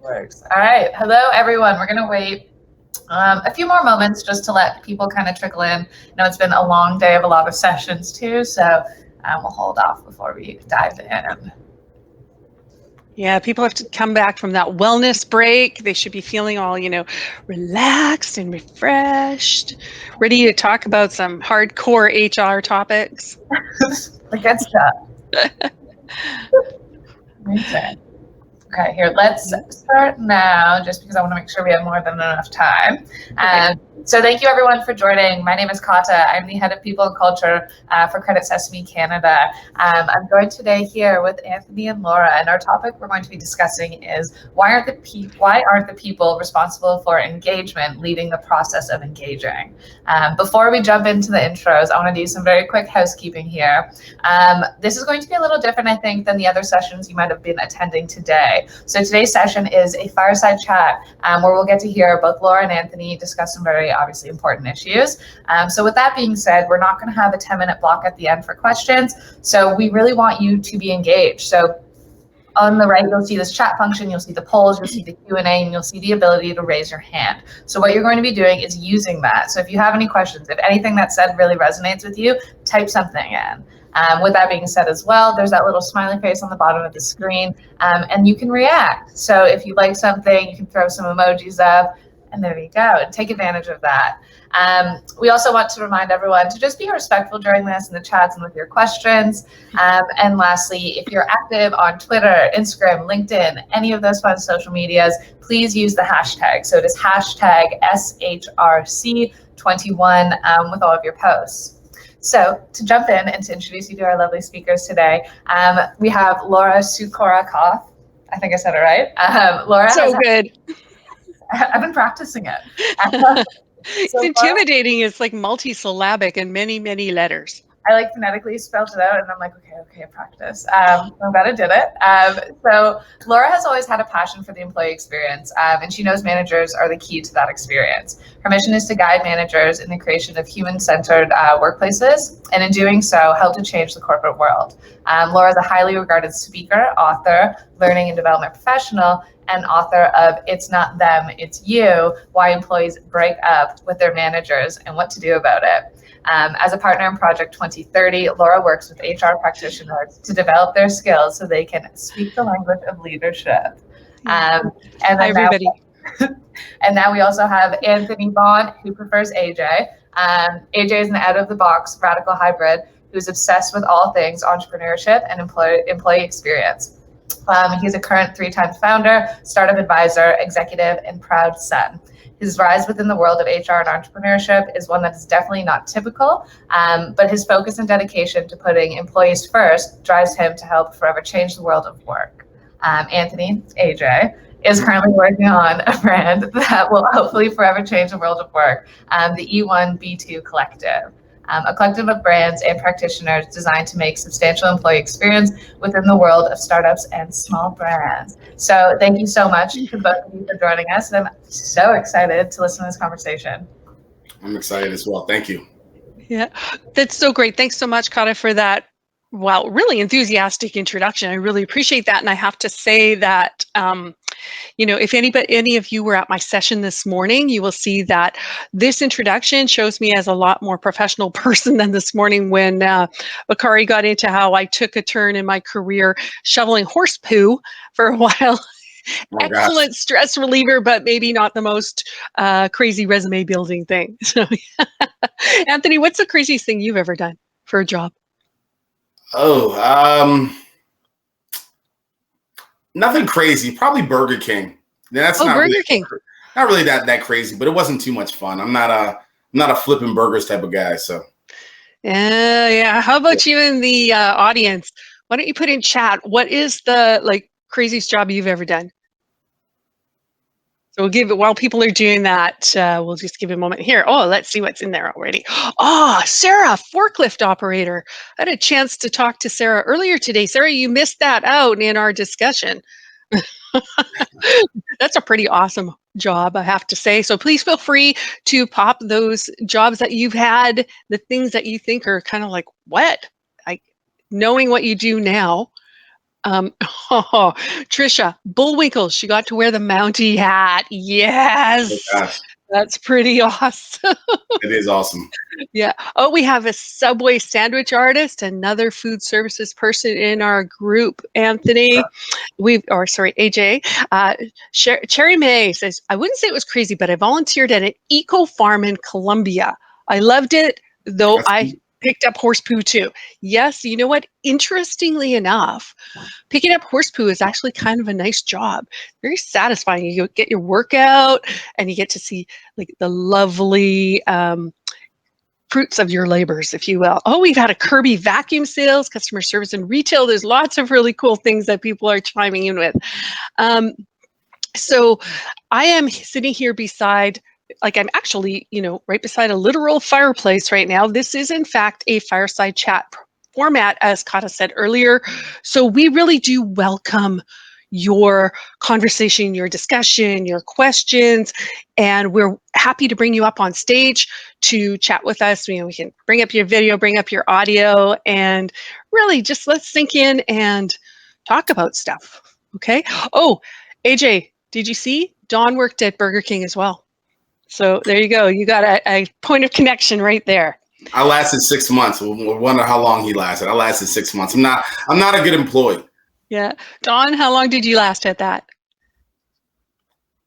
Works. All right. Hello, everyone. We're going to wait a few more moments just to let people kind of trickle in. I know it's been a long day of a lot of sessions too, so we'll hold off before we dive in. Yeah, people have to come back from that wellness break. They should be feeling all, relaxed and refreshed, ready to talk about some hardcore HR topics. The good stuff. Amazing. Okay, here, let's start now, just because I want to make sure we have more than enough time. So thank you, everyone, for joining. My name is Kata. I'm the head of People and Culture for Credit Sesame Canada. I'm joined today here with Anthony and Laura, and our topic we're going to be discussing is why aren't the people responsible for engagement leading the process of engaging? Before we jump into the intros, I want to do some very quick housekeeping here. This is going to be a little different, I think, than the other sessions you might have been attending today. So today's session is a fireside chat where we'll get to hear both Laura and Anthony discuss some very obviously important issues. So with that being said, we're not going to have a 10-minute block at the end for questions. So we really want you to be engaged. So on the right, you'll see this chat function, you'll see the polls, you'll see the Q&A, and you'll see the ability to raise your hand. So what you're going to be doing is using that. So if you have any questions, if anything that said really resonates with you, type something in. With that being said as well, there's that little smiley face on the bottom of the screen, and you can react. So if you like something, you can throw some emojis up, and there you go, and take advantage of that. We also want to remind everyone to just be respectful during this in the chats and with your questions. And lastly, if you're active on Twitter, Instagram, LinkedIn, any of those fun social medias, please use the hashtag. So it is hashtag SHRC21 with all of your posts. So to jump in and to introduce you to our lovely speakers today, we have Laura Sukorokoff. I think I said it right. Laura, so good. I've been practicing it. It's intimidating. It's like multisyllabic and many, many letters. I like phonetically spelled it out, and I'm like, okay, practice. I'm glad I did it. So Laura has always had a passion for the employee experience, and she knows managers are the key to that experience. Her mission is to guide managers in the creation of human-centered workplaces, and in doing so, help to change the corporate world. Laura is a highly regarded speaker, author, learning and development professional, and author of It's Not Them, It's You, Why Employees Break Up with Their Managers and What to Do About It. As a partner in Project 2030, Laura works with HR practitioners to develop their skills so they can speak the language of leadership. Hi, everybody. And now we also have Anthony Vaughan, who prefers AJ. AJ is an out-of-the-box radical hybrid who's obsessed with all things entrepreneurship and employee experience. He's a current 3-time founder, startup advisor, executive, and proud son. His rise within the world of HR and entrepreneurship is one that is definitely not typical, but his focus and dedication to putting employees first drives him to help forever change the world of work. Anthony, AJ, is currently working on a brand that will hopefully forever change the world of work, the E1B2 Collective. A collective of brands and practitioners designed to make substantial employee experience within the world of startups and small brands. So thank you so much to both of you for joining us. And I'm so excited to listen to this conversation. I'm excited as well. Thank you. Yeah, that's so great. Thanks so much, Kata, for that. Wow, really enthusiastic introduction. I really appreciate that. And I have to say that, if any of you were at my session this morning, you will see that this introduction shows me as a lot more professional person than this morning when Bakari got into how I took a turn in my career shoveling horse poo for a while. Excellent stress reliever, but maybe not the most crazy resume building thing. So, Anthony, what's the craziest thing you've ever done for a job? Nothing crazy. Probably Burger King. That's Burger King. Not really that crazy, but it wasn't too much fun. I'm not a flipping burgers type of guy. So. Yeah. How about you in the audience? Why don't you put in chat? What is the craziest job you've ever done? So we'll give it while people are doing that. We'll just give it a moment here. Oh, let's see what's in there already. Oh, Sarah, forklift operator. I had a chance to talk to Sarah earlier today. Sarah, you missed that out in our discussion. That's a pretty awesome job, I have to say. So please feel free to pop those jobs that you've had, the things that you think are kind of like, what? Knowing what you do now, Oh, Trisha, Bullwinkle, she got to wear the Mountie hat. Yes, Oh, gosh, that's pretty awesome. it is awesome. Yeah. Oh, we have a Subway sandwich artist, another food services person in our group, Anthony. AJ. Cherry May says, I wouldn't say it was crazy, but I volunteered at an eco farm in Colombia. I loved it, though I picked up horse poo too. Yes, you know what? Interestingly enough, picking up horse poo is actually kind of a nice job. Very satisfying. You get your workout and you get to see like the lovely fruits of your labors, if you will. Oh, we've had a Kirby vacuum sales, customer service and retail. There's lots of really cool things that people are chiming in with. So I am sitting here beside, like I'm actually, right beside a literal fireplace right now. This is in fact a fireside chat format, as Kata said earlier. So we really do welcome your conversation, your discussion, your questions, and we're happy to bring you up on stage to chat with us. We can bring up your video, bring up your audio, and really just let's sink in and talk about stuff. Okay. Oh, AJ, did you see? Dawn worked at Burger King as well. So there you go. You got a point of connection right there. I lasted 6 months. We'll wonder how long he lasted. I lasted 6 months. I'm not a good employee. Yeah. Dawn, how long did you last at that?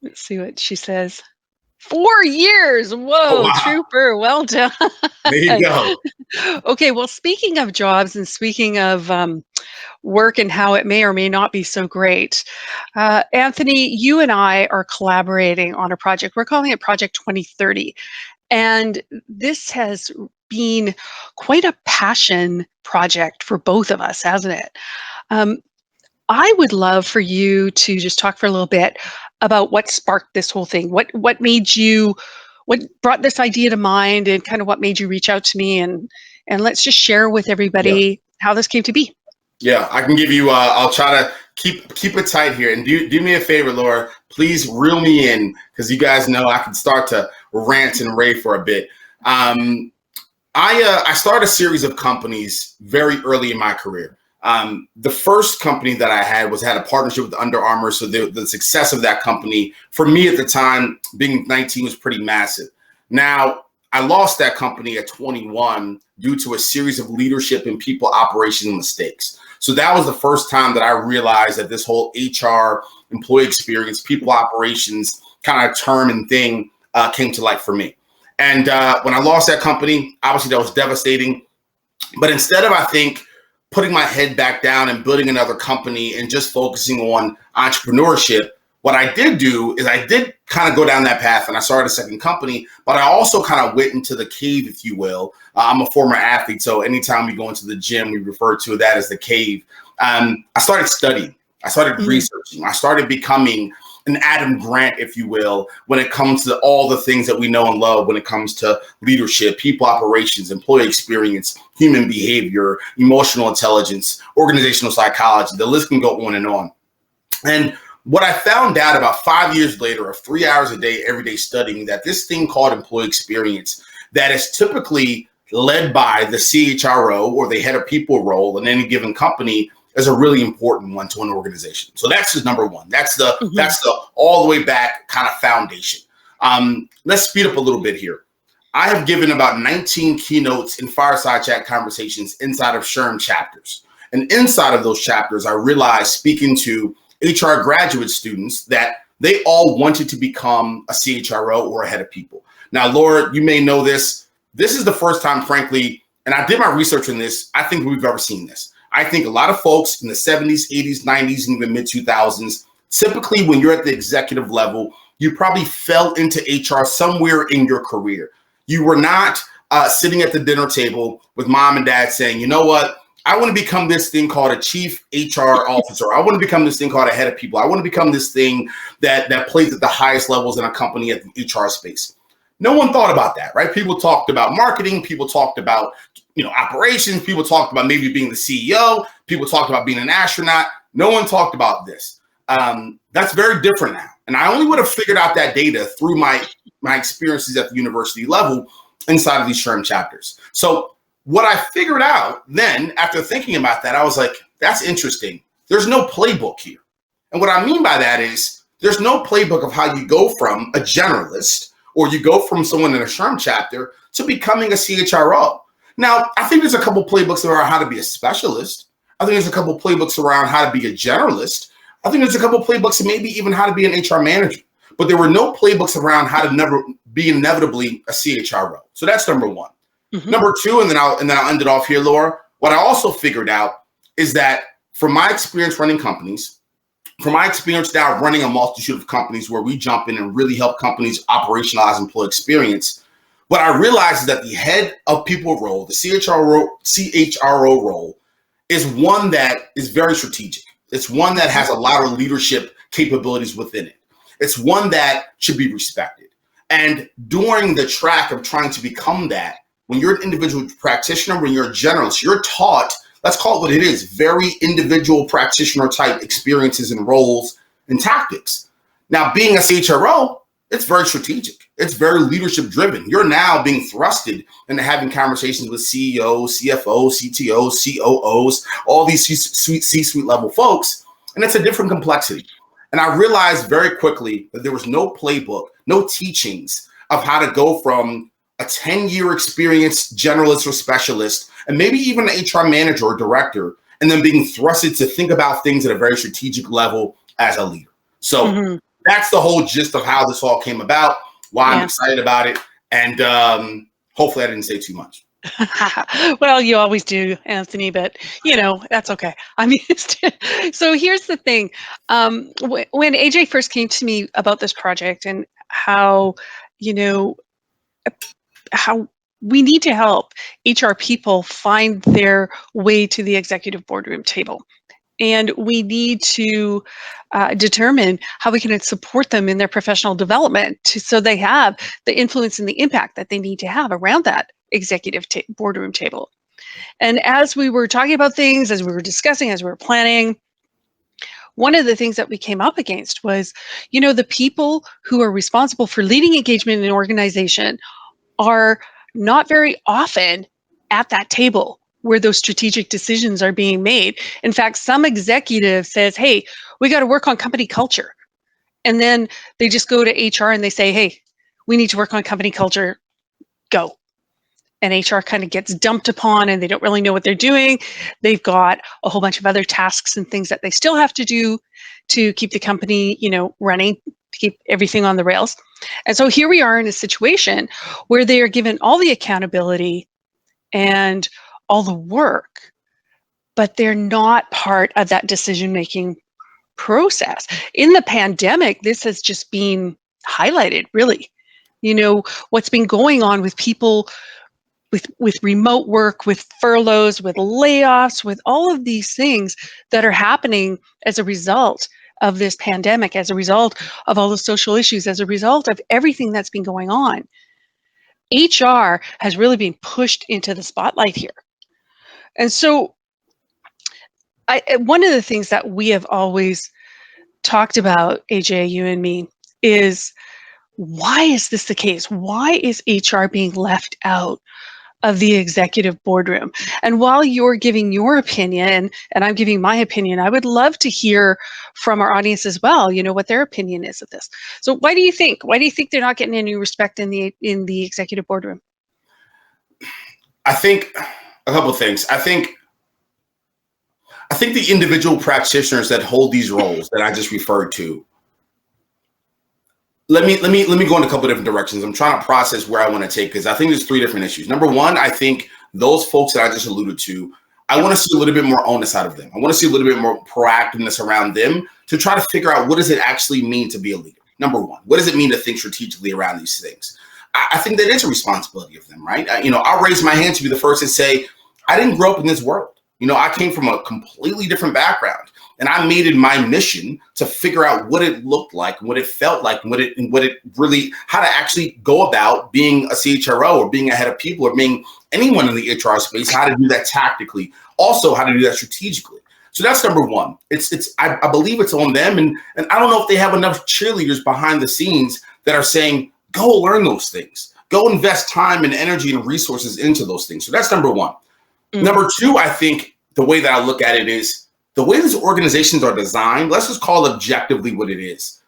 Let's see what she says. 4 years. Whoa, oh, wow. Trooper. Well done. There you go. Okay. Well, speaking of jobs and speaking of work and how it may or may not be so great, Anthony, you and I are collaborating on a project. We're calling it Project 2030. And this has been quite a passion project for both of us, hasn't it? I would love for you to just talk for a little bit about what sparked this whole thing. What brought this idea to mind, and kind of what made you reach out to me, and let's just share with everybody how this came to be. Yeah, I can give you. I'll try to keep it tight here, and do me a favor, Laura. Please reel me in, because you guys know I can start to rant and rave for a bit. I started a series of companies very early in my career. The first company that I had a partnership with Under Armour. So the success of that company for me at the time, being 19, was pretty massive. Now, I lost that company at 21 due to a series of leadership and people operation mistakes. So that was the first time that I realized that this whole HR, employee experience, people operations kind of term and thing came to light for me. And when I lost that company, obviously that was devastating. But instead of, I think, putting my head back down and building another company and just focusing on entrepreneurship, what I did do is I did kind of go down that path, and I started a second company, but I also kind of went into the cave, if you will. I'm a former athlete, so anytime we go into the gym, we refer to that as the cave. I started studying. I started researching. I started becoming an Adam Grant, if you will, when it comes to all the things that we know and love when it comes to leadership, people operations, employee experience, human behavior, emotional intelligence, organizational psychology. The list can go on and on. And what I found out about 5 years later of 3 hours a day, every day studying, that this thing called employee experience that is typically led by the CHRO or the head of people role in any given company is a really important one to an organization. So that's the number one. That's the all the way back kind of foundation. Let's speed up a little bit here. I have given about 19 keynotes in fireside chat conversations inside of SHRM chapters. And inside of those chapters, I realized, speaking to HR graduate students, that they all wanted to become a CHRO or a head of people. Now, Laura, you may know this. This is the first time, frankly, and I did my research on this, I think we've ever seen this. I think a lot of folks in the 70s, 80s, 90s, and even mid-2000s, typically when you're at the executive level, you probably fell into HR somewhere in your career. You were not sitting at the dinner table with mom and dad saying, you know what, I want to become this thing called a chief HR officer. I want to become this thing called a head of people. I want to become this thing that plays at the highest levels in a company at the HR space. No one thought about that, right? People talked about marketing. People talked about, operations. People talked about maybe being the CEO. People talked about being an astronaut. No one talked about this. That's very different now. And I only would have figured out that data through my experiences at the university level inside of these SHRM chapters. So what I figured out then, after thinking about that, I was like, that's interesting. there's no playbook here. And what I mean by that is there's no playbook of how you go from a generalist or you go from someone in a SHRM chapter to becoming a CHRO. Now, I think there's a couple playbooks around how to be a specialist. I think there's a couple playbooks around how to be a generalist. I think there's a couple playbooks and maybe even how to be an HR manager. But there were no playbooks around how to never be inevitably a CHRO. So that's number one. Mm-hmm. Number two, and then I'll end it off here, Laura. What I also figured out is that from my experience running companies, from my experience now running a multitude of companies where we jump in and really help companies operationalize employee experience, what I realized is that the head of people role, the CHRO role, is one that is very strategic. It's one that has a lot of leadership capabilities within it. It's one that should be respected. And during the track of trying to become that, when you're an individual practitioner, when you're a generalist, you're taught, let's call it what it is, very individual practitioner type experiences and roles and tactics. Now, being a CHRO, it's very strategic. It's very leadership driven. You're now being thrusted into having conversations with CEOs, CFOs, CTOs, COOs, all these C-suite level folks. And it's a different complexity. And I realized very quickly that there was no playbook, no teachings of how to go from a 10-year experienced generalist or specialist, and maybe even an HR manager or director, and then being thrusted to think about things at a very strategic level as a leader. So that's the whole gist of how this all came about, why I'm excited about it. And hopefully I didn't say too much. Well, you always do, Anthony, but that's okay. I mean, so here's the thing. When AJ first came to me about this project and how we need to help HR people find their way to the executive boardroom table. And we need to determine how we can support them in their professional development so they have the influence and the impact that they need to have around that executive boardroom table. And as we were talking about things, as we were discussing, as we were planning, one of the things that we came up against was, the people who are responsible for leading engagement in an organization are not very often at that table where those strategic decisions are being made. In fact, some executive says, hey, we got to work on company culture. And then they just go to HR and they say, hey, we need to work on company culture, go. And HR kind of gets dumped upon and they don't really know what they're doing. They've got a whole bunch of other tasks and things that they still have to do to keep the company, running, to keep everything on the rails. And so here we are in a situation where they are given all the accountability and all the work, but they're not part of that decision-making process. In the pandemic, this has just been highlighted, really. What's been going on with people with remote work, with furloughs, with layoffs, with all of these things that are happening as a result of this pandemic, as a result of all the social issues, as a result of everything that's been going on. HR has really been pushed into the spotlight here. And so one of the things that we have always talked about, AJ, you and me, is why is this the case? Why is HR being left out of the executive boardroom? And while you're giving your opinion and I'm giving my opinion, I would love to hear from our audience as well, what their opinion is of this. So why do you think they're not getting any respect in the executive boardroom? I think a couple of things. I think the individual practitioners that hold these roles that I just referred to, let me go in a couple of different directions. I'm trying to process where I want to take, because I think there's three different issues. Number one, I think those folks that I just alluded to, I want to see a little bit more onus out of them. I want to see a little bit more proactiveness around them to try to figure out what does it actually mean to be a leader. Number one, what does it mean to think strategically around these things? I think that is a responsibility of them, right? I'll raise my hand to be the first to say, I didn't grow up in this world. I came from a completely different background, and I made it my mission to figure out what it looked like, what it felt like, how to actually go about being a CHRO or being a head of people or being anyone in the HR space, how to do that tactically, also how to do that strategically. So that's number one. I believe it's on them, and I don't know if they have enough cheerleaders behind the scenes that are saying, go learn those things, go invest time and energy and resources into those things. So that's number one. Number two, I think the way that I look at it is the way these organizations are designed, let's just call it objectively what it is.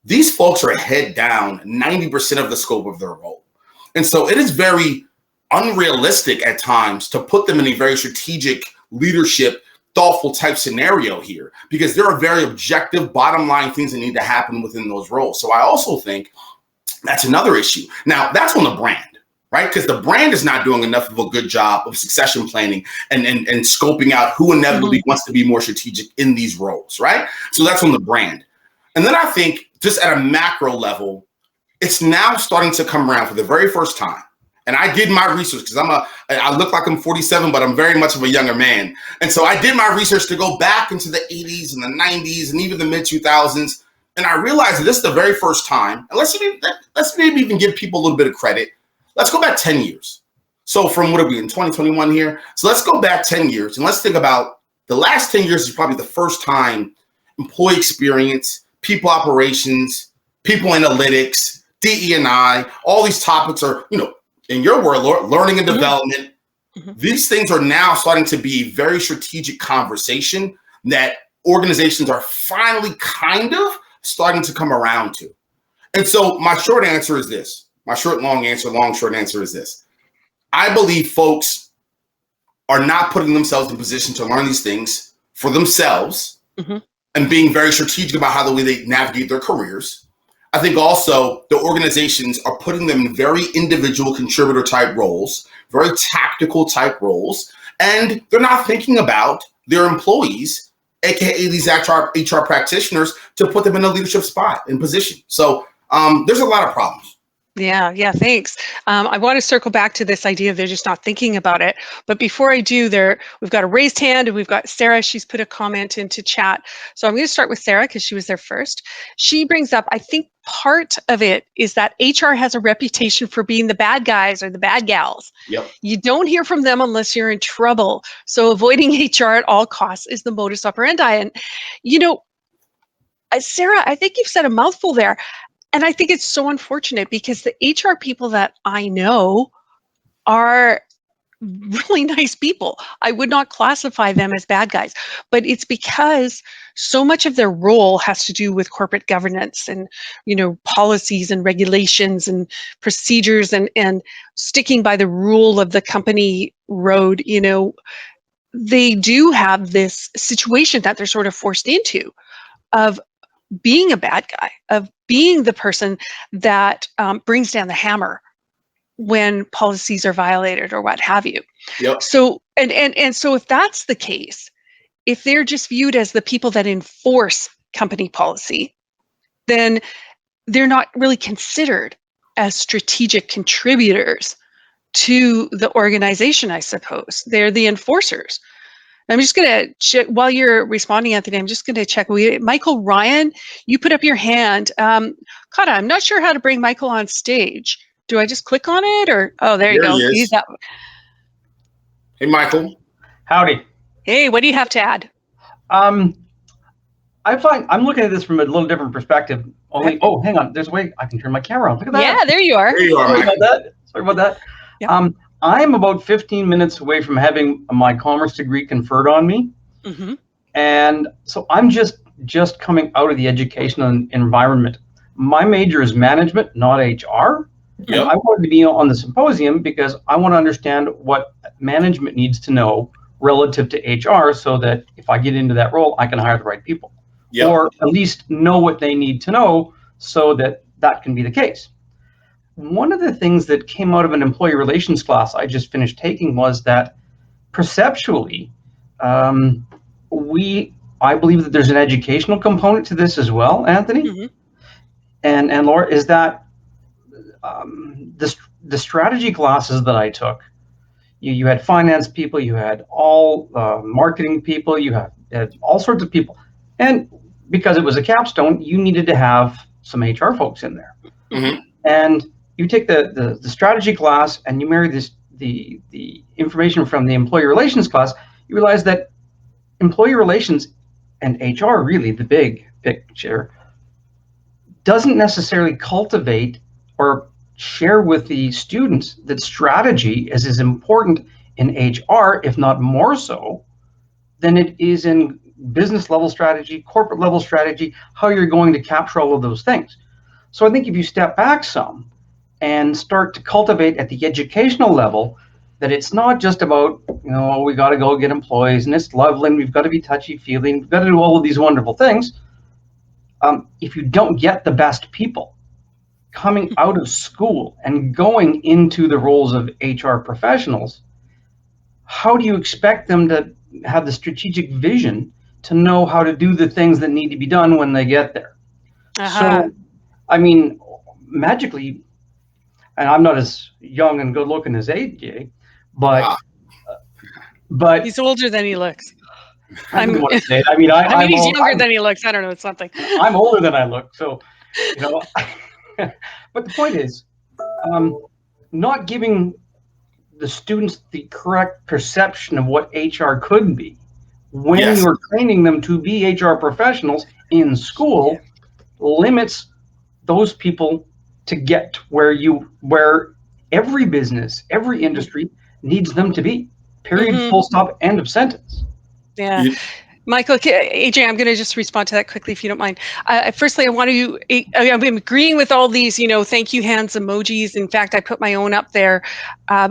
These folks are head down 90% of the scope of their role. And so it is very unrealistic at times to put them in a very strategic leadership, thoughtful type scenario here, because there are very objective bottom line things that need to happen within those roles. So I also think that's another issue. Now, that's on the brand, right? Because the brand is not doing enough of a good job of succession planning and scoping out who inevitably wants to be more strategic in these roles, right? So that's on the brand. And then I think just at a macro level, it's now starting to come around for the very first time. And I did my research because I look like I'm 47, but I'm very much of a younger man. And so I did my research to go back into the 80s and the 90s and even the mid 2000s. And I realized that this is the very first time, and let's maybe even give people a little bit of credit. Let's go back 10 years. So from what are we in 2021 here? So let's go back 10 years and let's think about the last 10 years is probably the first time employee experience, people operations, people analytics, DE&I, all these topics are, in your word, learning and development. These things are now starting to be a very strategic conversation that organizations are finally kind of starting to come around to. And so my short answer is this. My short answer is this. I believe folks are not putting themselves in position to learn these things for themselves and being very strategic about how the way they navigate their careers. I think also the organizations are putting them in very individual contributor type roles, very tactical type roles, and they're not thinking about their employees, AKA these HR practitioners, to put them in a leadership spot and position. So there's a lot of problems. Yeah, thanks. I want to circle back to this idea of they're just not thinking about it. But before I do, we've got a raised hand and we've got Sarah. She's put a comment into chat. So I'm going to start with Sarah because she was there first. She brings up, I think part of it is that HR has a reputation for being the bad guys or the bad gals. Yep. You don't hear from them unless you're in trouble. So avoiding HR at all costs is the modus operandi. And, Sarah, I think you've said a mouthful there. And I think it's so unfortunate because the HR people that I know are really nice people. I would not classify them as bad guys, but it's because so much of their role has to do with corporate governance and, policies and regulations and procedures and sticking by the rule of the company road. They do have this situation that they're sort of forced into of being a bad guy, of being the person that brings down the hammer when policies are violated or what have you. Yep. So, and so if that's the case, if they're just viewed as the people that enforce company policy, then they're not really considered as strategic contributors to the organization, I suppose. They're the enforcers. I'm just going to check while you're responding, Anthony. I'm just going to check. Michael Ryan, you put up your hand. Kata, I'm not sure how to bring Michael on stage. Do I just click on it or? Oh, there you go. He is. Hey, Michael. Howdy. Hey, what do you have to add? I'm looking at this from a little different perspective. Hang on. There's a way I can turn my camera on. Look at that. Yeah, there you are. There you are. Sorry about that. Yeah. I'm about 15 minutes away from having my commerce degree conferred on me. And so I'm just coming out of the educational environment. My major is management, not HR. Yep. I wanted to be on the symposium because I want to understand what management needs to know relative to HR so that if I get into that role, I can hire the right people. Yep. Or at least know what they need to know so that can be the case. One of the things that came out of an employee relations class I just finished taking was that perceptually, I believe that there's an educational component to this as well, Anthony. And Laura, is that the strategy classes that I took, you had finance people, you had all marketing people, you had all sorts of people. And because it was a capstone, you needed to have some HR folks in there. And you take the strategy class and you marry the information from the employee relations class, you realize that employee relations and HR, really the big picture, doesn't necessarily cultivate or share with the students that strategy is as important in HR, if not more so, than it is in business level strategy, corporate level strategy, how you're going to capture all of those things. So I think if you step back some and start to cultivate at the educational level, that it's not just about, we got to go get employees and it's lovely and we've got to be touchy-feely, we've got to do all of these wonderful things. If you don't get the best people coming out of school and going into the roles of HR professionals, how do you expect them to have the strategic vision to know how to do the things that need to be done when they get there? So, I mean, magically, and I'm not as young and good looking as AJ, but he's older than he looks. I mean, he's younger than he looks. I don't know, it's something. I'm older than I look, so but the point is, not giving the students the correct perception of what HR could be when you're training them to be HR professionals in school limits those people to get where every business, every industry needs them to be. Period, full stop, end of sentence. Yeah. Michael, AJ, I'm going to just respond to that quickly, if you don't mind. Firstly, I'm agreeing with all these, thank you hands emojis. In fact, I put my own up there.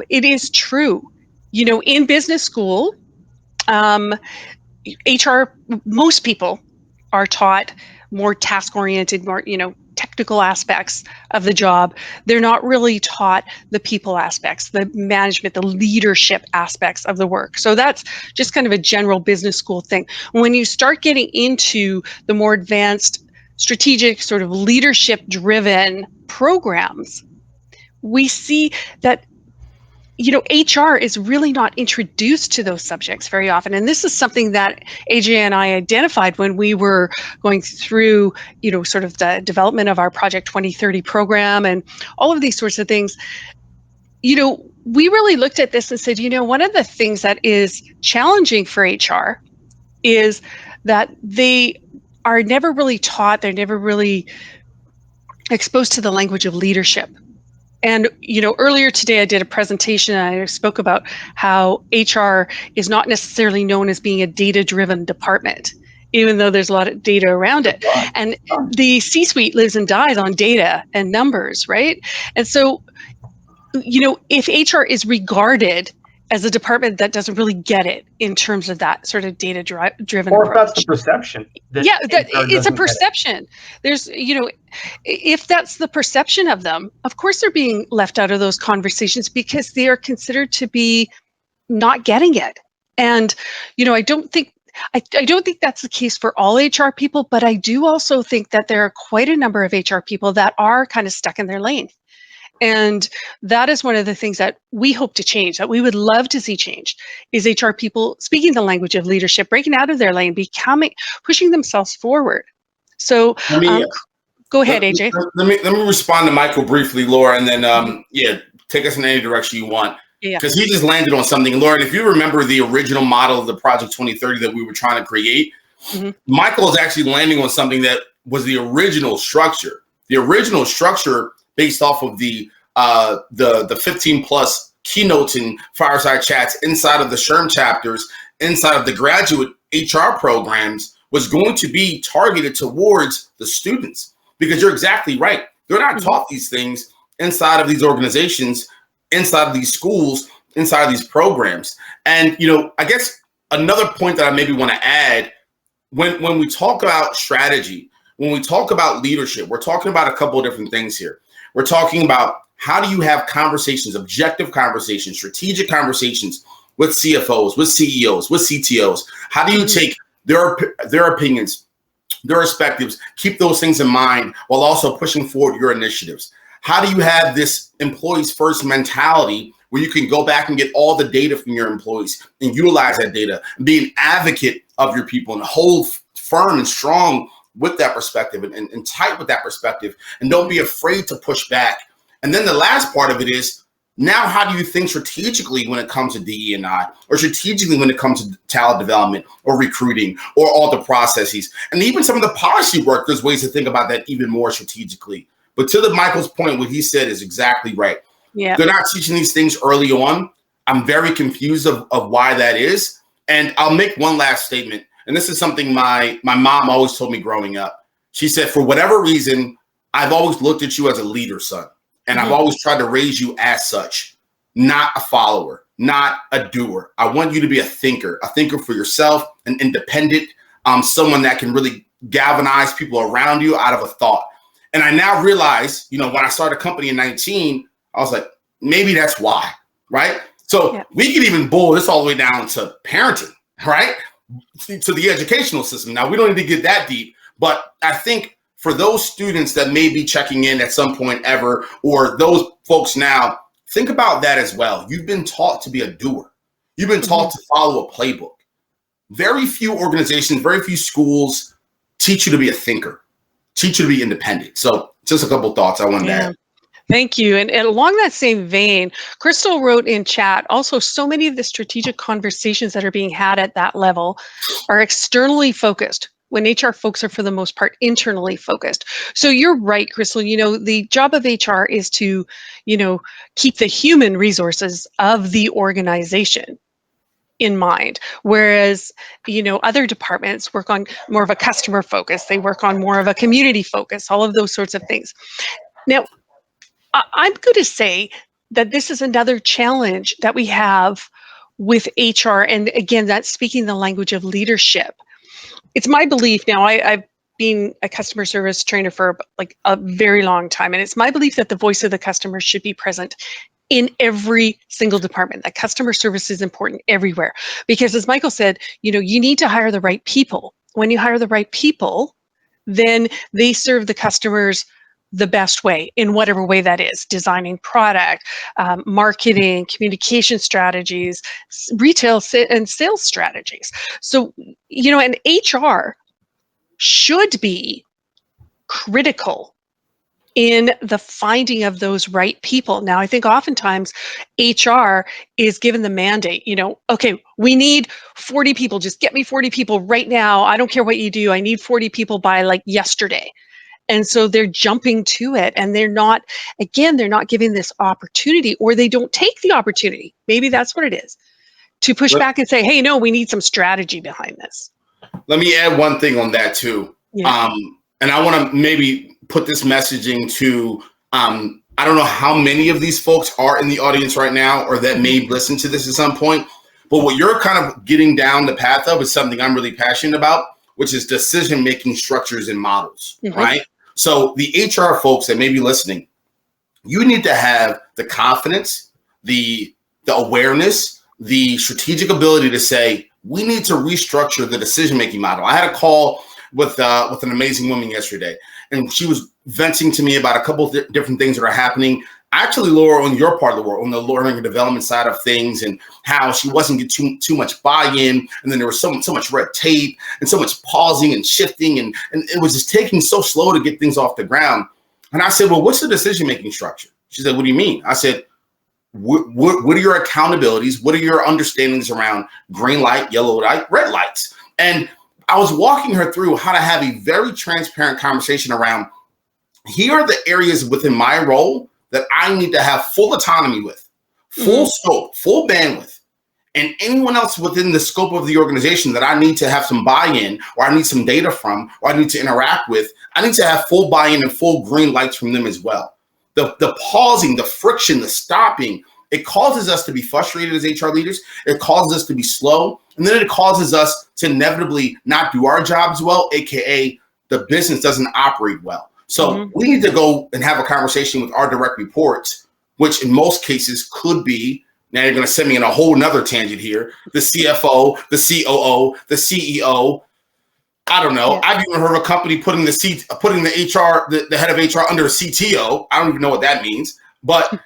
It is true. In business school, HR, most people are taught more task-oriented, more, technical aspects of the job. They're not really taught the people aspects, the management, the leadership aspects of the work. So that's just kind of a general business school thing. When you start getting into the more advanced strategic sort of leadership-driven programs, we see that HR is really not introduced to those subjects very often. And this is something that AJ and I identified when we were going through, sort of the development of our Project 2030 program and all of these sorts of things. We really looked at this and said, one of the things that is challenging for HR is that they are never really taught, they're never really exposed to the language of leadership. And, earlier today I did a presentation and I spoke about how HR is not necessarily known as being a data-driven department, even though there's a lot of data around it. And the C-suite lives and dies on data and numbers, right? And so, if HR is regarded as a department that doesn't really get it in terms of that sort of data-driven approach. Or if that's the perception. It's a perception. There's, if that's the perception of them, of course they're being left out of those conversations because they are considered to be not getting it. And, I don't think that's the case for all HR people, but I do also think that there are quite a number of HR people that are kind of stuck in their lane. And that is one of the things that we hope to change, that we would love to see change, is HR people speaking the language of leadership, breaking out of their lane, pushing themselves forward. So go ahead, AJ. Let me respond to Michael briefly, Laura, and then take us in any direction you want. Because he just landed on something. Laura, if you remember the original model of the Project 2030 that we were trying to create, Michael is actually landing on something that was the original structure. The original structure based off of the 15 plus keynotes and fireside chats inside of the SHRM chapters, inside of the graduate HR programs, was going to be targeted towards the students. Because you're exactly right. They're not taught these things inside of these organizations, inside of these schools, inside of these programs. And, I guess another point that I maybe want to add, when we talk about strategy, when we talk about leadership, we're talking about a couple of different things here. We're talking about how do you have conversations, objective conversations, strategic conversations with CFOs, with CEOs, with CTOs. How do you take their opinions, their perspectives, keep those things in mind while also pushing forward your initiatives? How do you have this employees first mentality where you can go back and get all the data from your employees and utilize that data and be an advocate of your people and hold firm and strong with that perspective and tight with that perspective, and don't be afraid to push back. And then the last part of it is, now how do you think strategically when it comes to DE&I, or strategically when it comes to talent development or recruiting or all the processes, and even some of the policy work? There's ways to think about that even more strategically. But to Michael's point, what he said is exactly right. Yeah, they're not teaching these things early on. I'm very confused of why that is. And I'll make one last statement. And this is something my mom always told me growing up. She said, for whatever reason, I've always looked at you as a leader, son. And I've always tried to raise you as such, not a follower, not a doer. I want you to be a thinker for yourself, an independent, someone that can really galvanize people around you out of a thought. And I now realize, when I started a company in 19, I was like, maybe that's why, right? So we can even boil this all the way down to parenting, right? To the educational system. Now, we don't need to get that deep, but I think for those students that may be checking in at some point ever, or those folks now, think about that as well. You've been taught to be a doer. You've been taught to follow a playbook. Very few organizations, very few schools teach you to be a thinker, teach you to be independent. So just a couple thoughts I wanted to add. Thank you. And along that same vein, Crystal wrote in chat, also so many of the strategic conversations that are being had at that level are externally focused, when HR folks are for the most part internally focused. So you're right, Crystal, the job of HR is to, keep the human resources of the organization in mind. Whereas, other departments work on more of a customer focus. They work on more of a community focus, all of those sorts of things. Now, I'm going to say that this is another challenge that we have with HR. And again, that's speaking the language of leadership. It's my belief now, I've been a customer service trainer for like a very long time. And it's my belief that the voice of the customer should be present in every single department. That customer service is important everywhere. Because as Michael said, you need to hire the right people. When you hire the right people, then they serve the customers the best way, in whatever way that is: designing product, marketing, communication strategies, retail and sales strategies. So, and HR should be critical in the finding of those right people. Now, I think oftentimes HR is given the mandate, okay, we need 40 people, just get me 40 people right now. I don't care what you do. I need 40 people by like yesterday. And so they're jumping to it, and they're not giving this opportunity, or they don't take the opportunity. Maybe that's what it is, to push back and say, hey, no, we need some strategy behind this. Let me add one thing on that too. Yeah. And I want to maybe put this messaging to, I don't know how many of these folks are in the audience right now, or that may listen to this at some point, but what you're kind of getting down the path of is something I'm really passionate about, which is decision-making structures and models, right? So the HR folks that may be listening, you need to have the confidence, the awareness, the strategic ability to say, we need to restructure the decision-making model. I had a call with an amazing woman yesterday, and she was venting to me about a couple of different things that are happening. Actually, Laura, on your part of the world, on the learning and development side of things, and how she wasn't getting too much buy-in, and then there was so much red tape and so much pausing and shifting, and it was just taking so slow to get things off the ground. And I said, well, what's the decision-making structure? She said, what do you mean? I said, what are your accountabilities? What are your understandings around green light, yellow light, red lights? And I was walking her through how to have a very transparent conversation around, here are the areas within my role that I need to have full autonomy with, full scope, full bandwidth, and anyone else within the scope of the organization that I need to have some buy-in, or I need some data from, or I need to interact with, I need to have full buy-in and full green lights from them as well. The pausing, the friction, the stopping, it causes us to be frustrated as HR leaders. It causes us to be slow. And then it causes us to inevitably not do our jobs well, AKA the business doesn't operate well. So we need to go and have a conversation with our direct reports, which in most cases could be, now you're going to send me in a whole nother tangent here, the CFO, the COO, the CEO. I don't know. I've even heard of a company putting the head of HR under a CTO. I don't even know what that means. But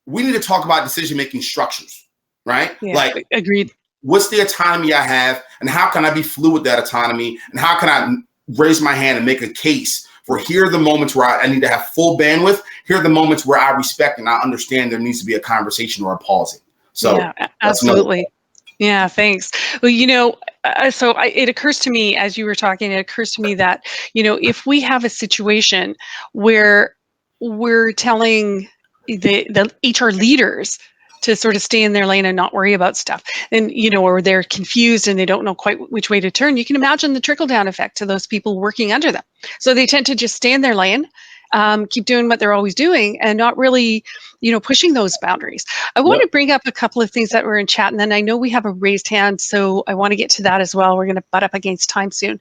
we need to talk about decision-making structures, right? Yeah, like, agreed. What's the autonomy I have, and how can I be fluid with that autonomy, and how can I raise my hand and make a case for, here are the moments where I need to have full bandwidth. Here are the moments where I respect and I understand there needs to be a conversation or a pausing. So yeah, absolutely. Yeah, thanks. Well, it occurs to me as you were talking, it occurs to me that, if we have a situation where we're telling the HR leaders to sort of stay in their lane and not worry about stuff. And, or they're confused and they don't know quite which way to turn. You can imagine the trickle down effect to those people working under them. So they tend to just stay in their lane, keep doing what they're always doing and not really, pushing those boundaries. I want to bring up a couple of things that were in chat, and then I know we have a raised hand, so I want to get to that as well. We're going to butt up against time soon.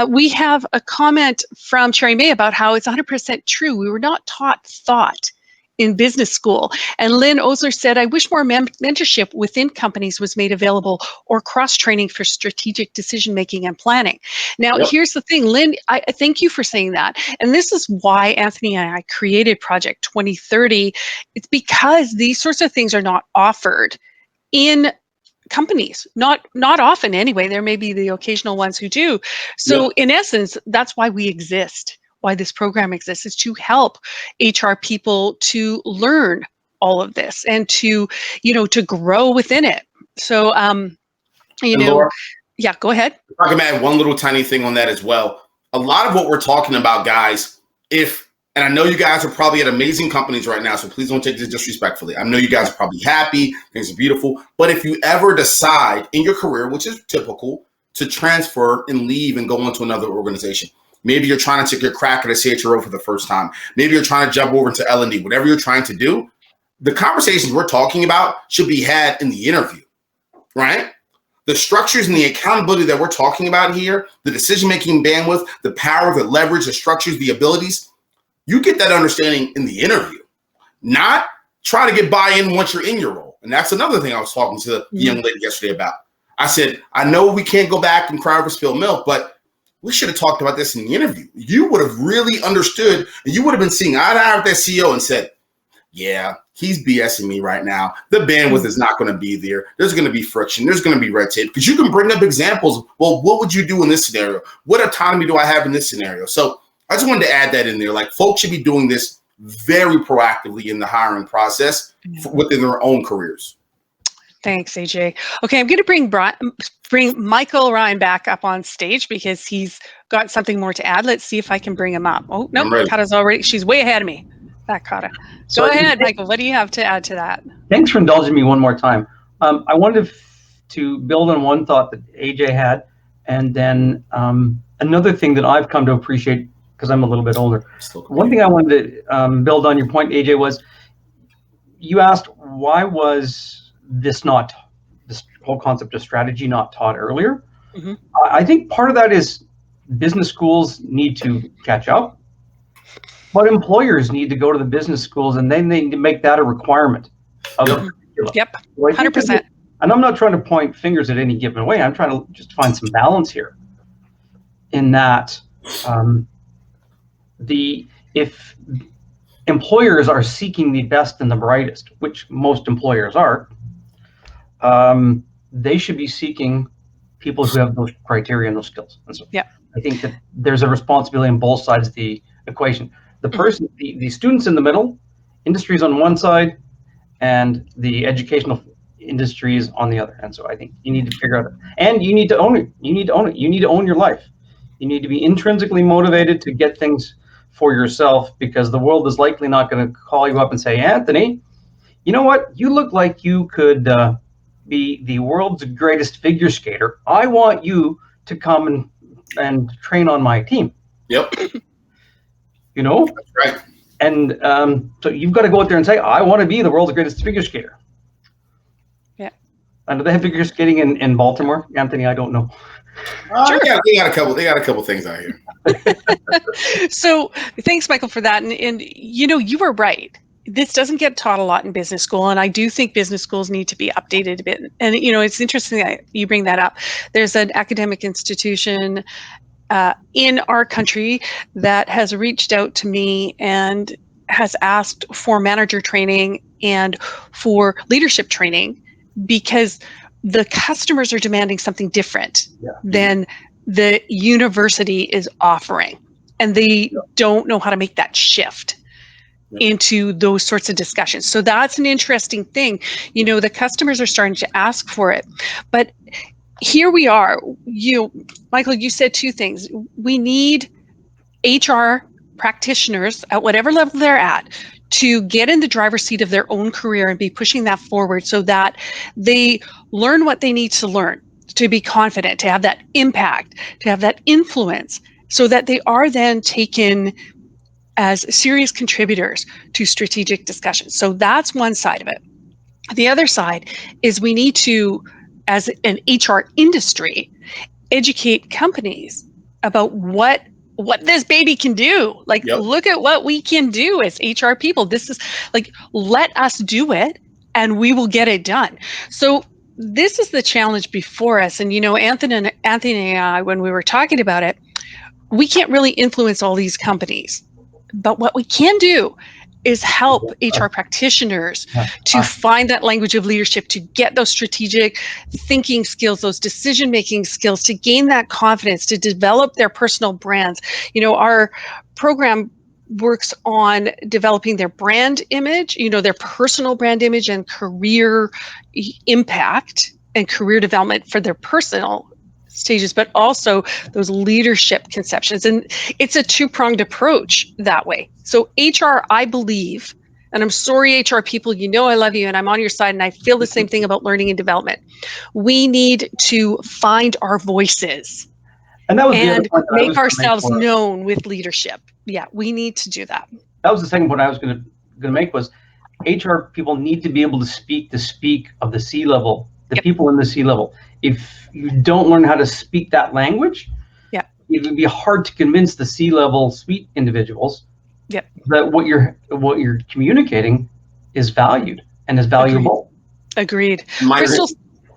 We have a comment from Cherry May about how it's 100% true. We were not taught thought in business school. And Lynn Osler said, I wish more mentorship within companies was made available or cross-training for strategic decision-making and planning. Now, here's the thing, Lynn, I thank you for saying that. And this is why Anthony and I created Project 2030. It's because these sorts of things are not offered in companies, not often anyway. There may be the occasional ones who do. So in essence, that's why we exist. Why this program exists is to help HR people to learn all of this and to, to grow within it. So, Laura, yeah, go ahead. If I can add one little tiny thing on that as well. A lot of what we're talking about, guys, and I know you guys are probably at amazing companies right now, so please don't take this disrespectfully. I know you guys are probably happy, things are beautiful, but if you ever decide in your career, which is typical, to transfer and leave and go into another organization, maybe you're trying to take your crack at a CHRO for the first time. Maybe you're trying to jump over into L&D. Whatever you're trying to do, the conversations we're talking about should be had in the interview, right? The structures and the accountability that we're talking about here, the decision-making bandwidth, the power, the leverage, the structures, the abilities, you get that understanding in the interview, not try to get buy-in once you're in your role. And that's another thing I was talking to the young lady yesterday about. I said, I know we can't go back and cry over spilled milk, but we should have talked about this in the interview. You would have really understood, and you would have been seeing eye to eye with that CEO and said, yeah, he's BSing me right now. The bandwidth is not going to be there. There's going to be friction. There's going to be red tape. Because you can bring up examples. Well, what would you do in this scenario? What autonomy do I have in this scenario? So I just wanted to add that in there. Like, folks should be doing this very proactively in the hiring process within their own careers. Thanks, AJ. Okay, I'm going to bring Michael Ryan back up on stage because he's got something more to add. Let's see if I can bring him up. Oh, no, Kata's already, she's way ahead of me. That Kata. Go ahead, Michael. What do you have to add to that? Thanks for indulging me one more time. I wanted to build on one thought that AJ had, and then another thing that I've come to appreciate because I'm a little bit older. One thing I wanted to build on your point, AJ, was you asked why was this whole concept of strategy not taught earlier. I think part of that is business schools need to catch up, but employers need to go to the business schools and then they need to make that a requirement of the curriculum. Yep, 100%. And I'm not trying to point fingers at any given way. I'm trying to just find some balance here in that if employers are seeking the best and the brightest, which most employers are, they should be seeking people who have those criteria and those skills. And so I think that there's a responsibility on both sides of the equation. The person, the students in the middle, industries on one side, and the educational industries on the other. And so I think you need to figure out, and you need to own it. You need to own it. You need to own your life. You need to be intrinsically motivated to get things for yourself, because the world is likely not going to call you up and say, Anthony, you know what? You look like you could be the world's greatest figure skater. I want you to come and train on my team. Yep. You know? That's right. And so you've got to go out there and say, I want to be the world's greatest figure skater. Yeah. And do they have figure skating in Baltimore, Anthony? I don't know. Sure. Yeah, they got a couple things out here. So thanks, Michael, for that. And you were right. This doesn't get taught a lot in business school, and I do think business schools need to be updated a bit. And it's interesting that you bring that up. There's an academic institution in our country that has reached out to me and has asked for manager training and for leadership training, because the customers are demanding something different than the university is offering, and they don't know how to make that shift into those sorts of discussions. So that's an interesting thing. The customers are starting to ask for it. But here we are. Michael, you said two things. We need HR practitioners at whatever level they're at to get in the driver's seat of their own career and be pushing that forward so that they learn what they need to learn, to be confident, to have that impact, to have that influence, so that they are then taken as serious contributors to strategic discussions. So that's one side of it. The other side is we need to, as an HR industry, educate companies about what this baby can do. Like, Yep. Look at what we can do as HR people. This is like, let us do it and we will get it done. So this is the challenge before us. And, Anthony and I, when we were talking about it, we can't really influence all these companies. But what we can do is help HR practitioners to find that language of leadership, to get those strategic thinking skills, those decision-making skills, to gain that confidence, to develop their personal brands. Our program works on developing their brand image, their personal brand image and career impact and career development for their personal stages, but also those leadership conceptions. And it's a two-pronged approach that way. So HR, I believe, and I'm sorry, HR people, I love you and I'm on your side and I feel the same thing about learning and development. We need to find our voices And that was the other and point that I was make gonna ourselves make. known with leadership. Yeah, we need to do that. That was the second point I was going to make was HR people need to be able to speak of the C-level, the Yep. people in the C-level. If you don't learn how to speak that language, Yep. it would be hard to convince the C-level suite individuals Yep. that what you're communicating is valued and is valuable. Agreed. My- Crystal,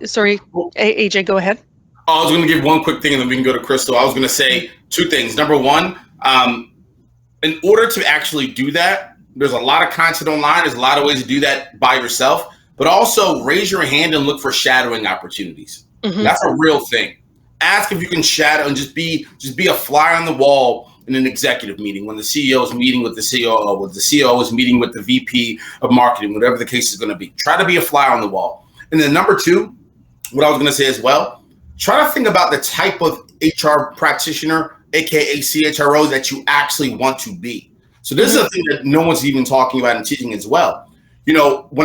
sorry, AJ, go ahead. I was going to give one quick thing and then we can go to Crystal. I was going to say two things. Number one, in order to actually do that, there's a lot of content online. There's a lot of ways to do that by yourself, but also raise your hand and look for shadowing opportunities. Mm-hmm. That's a real thing. Ask if you can shadow and just be a fly on the wall in an executive meeting when the CEO is meeting with the COO, when the CEO is meeting with the VP of marketing, whatever the case is going to be. Try to be a fly on the wall. And then number two, what I was going to say as well, try to think about the type of HR practitioner, aka CHRO, that you actually want to be. So this is a thing that no one's even talking about and teaching as well. When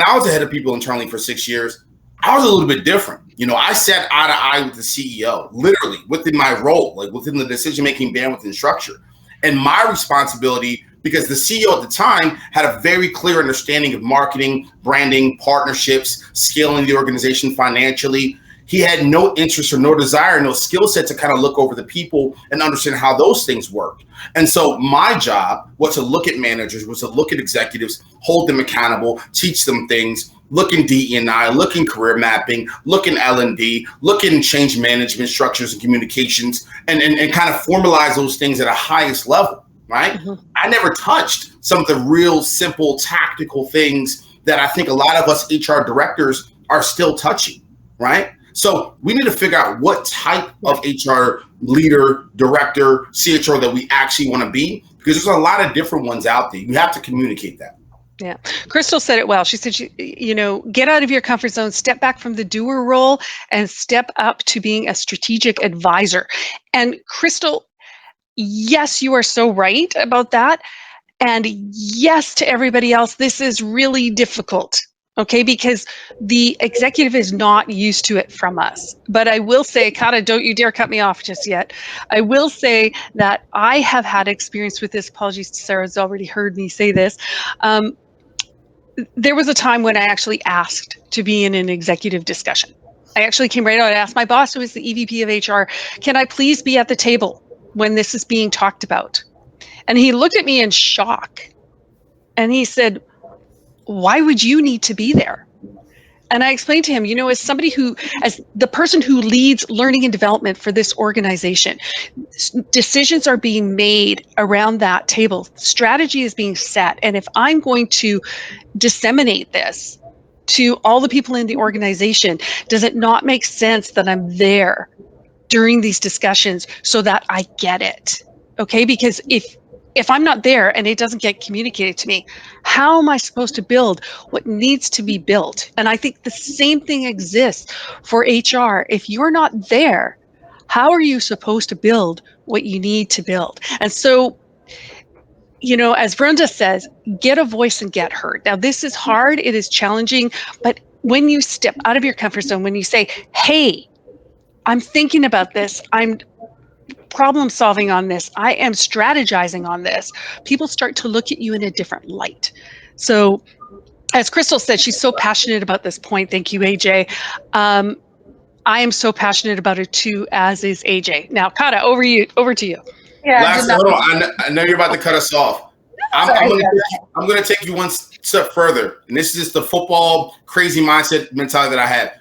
I was the head of people internally for 6 years, I was a little bit different. I sat eye to eye with the CEO, literally within my role, like within the decision-making bandwidth and structure. And my responsibility, because the CEO at the time had a very clear understanding of marketing, branding, partnerships, scaling the organization financially. He had no interest or no desire, no skill set to kind of look over the people and understand how those things work. And so my job was to look at managers, was to look at executives, hold them accountable, teach them things, look in DE&I, look in career mapping, look in L&D, look in change management structures and communications, and kind of formalize those things at a highest level, right? Mm-hmm. I never touched some of the real simple tactical things that I think a lot of us HR directors are still touching, right? So we need to figure out what type of HR leader, director, CHRO that we actually want to be, because there's a lot of different ones out there. You have to communicate that. Yeah. Crystal said it well. She said, get out of your comfort zone, step back from the doer role and step up to being a strategic advisor. And Crystal, yes, you are so right about that. And yes, to everybody else, this is really difficult. Okay, because the executive is not used to it from us. But I will say, Kata, don't you dare cut me off just yet. I will say that I have had experience with this. Apologies to Sarah, who's already heard me say this. There was a time when I actually asked to be in an executive discussion. I actually came right out and asked my boss, who is the EVP of HR, can I please be at the table when this is being talked about? And he looked at me in shock. And he said, why would you need to be there? And I explained to him, as somebody as the person who leads learning and development for this organization, decisions are being made around that table. Strategy is being set. And if I'm going to disseminate this to all the people in the organization, does it not make sense that I'm there during these discussions so that I get it? Okay, because if I'm not there and it doesn't get communicated to me, how am I supposed to build what needs to be built? And I think the same thing exists for HR. If you're not there, how are you supposed to build what you need to build? And so as Brenda says, get a voice and get heard. Now, this is hard. It is challenging. But when you step out of your comfort zone, when you say, hey, I'm thinking about this, I'm problem solving on this, I am strategizing on this, people start to look at you in a different light. So as Crystal said, she's so passionate about this point. Thank you, AJ. I am so passionate about it too, as is AJ. Now, Kata, over to you. Yeah. Lastly, hold on. I know you're about to cut us off. I'm going to take you one step further. And this is just the football crazy mindset mentality that I have.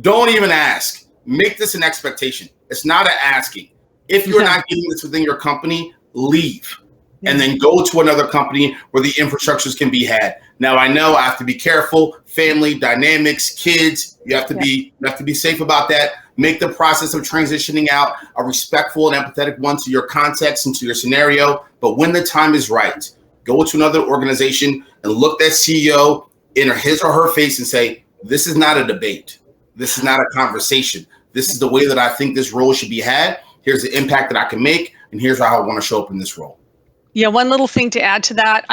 Don't even ask. Make this an expectation. It's not an asking. If you're not getting this within your company, leave. And then go to another company where the infrastructures can be had. Now, I know I have to be careful. Family dynamics, kids. You have to be safe about that. Make the process of transitioning out a respectful and empathetic one to your context and to your scenario. But when the time is right, go to another organization and look that CEO in his or her face and say, "This is not a debate. This is not a conversation. This is the way that I think this role should be had. Here's the impact that I can make, and here's how I want to show up in this role." Yeah, one little thing to add to that.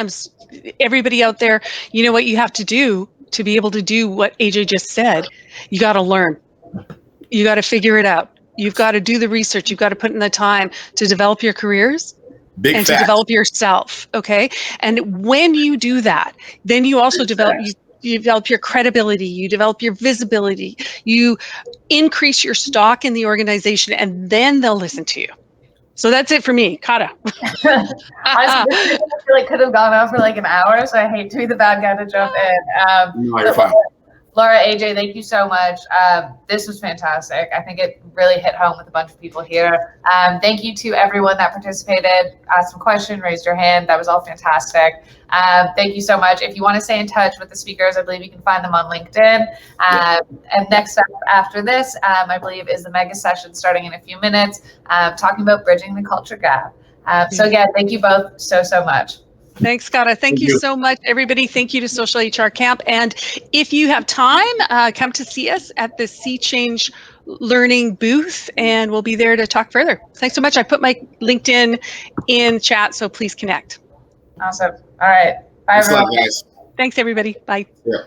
Everybody out there, you know what you have to do to be able to do what AJ just said? You got to learn. You got to figure it out. You've got to do the research. You've got to put in the time to develop your careers to develop yourself. Okay. And when you do that, then you also develop your credibility, you develop your visibility, you increase your stock in the organization, and then they'll listen to you. So that's it for me, Kata. I feel like could have gone on for like an hour, so I hate to be the bad guy to jump in. No, you're fine. Laura, AJ, thank you so much. This was fantastic. I think it really hit home with a bunch of people here. Thank you to everyone that participated, asked a question, raised your hand. That was all fantastic. Thank you so much. If you want to stay in touch with the speakers, I believe you can find them on LinkedIn. And next up after this, I believe, is the mega session starting in a few minutes, talking about bridging the culture gap. So again, thank you both so much. Thanks, Kata. Thank you so much, everybody. Thank you to Social HR Camp. And if you have time, come to see us at the Sea Change Learning booth, and we'll be there to talk further. Thanks so much. I put my LinkedIn in chat, so please connect. Awesome. All right. Bye, everyone. Guys. Thanks, everybody. Bye. Yeah.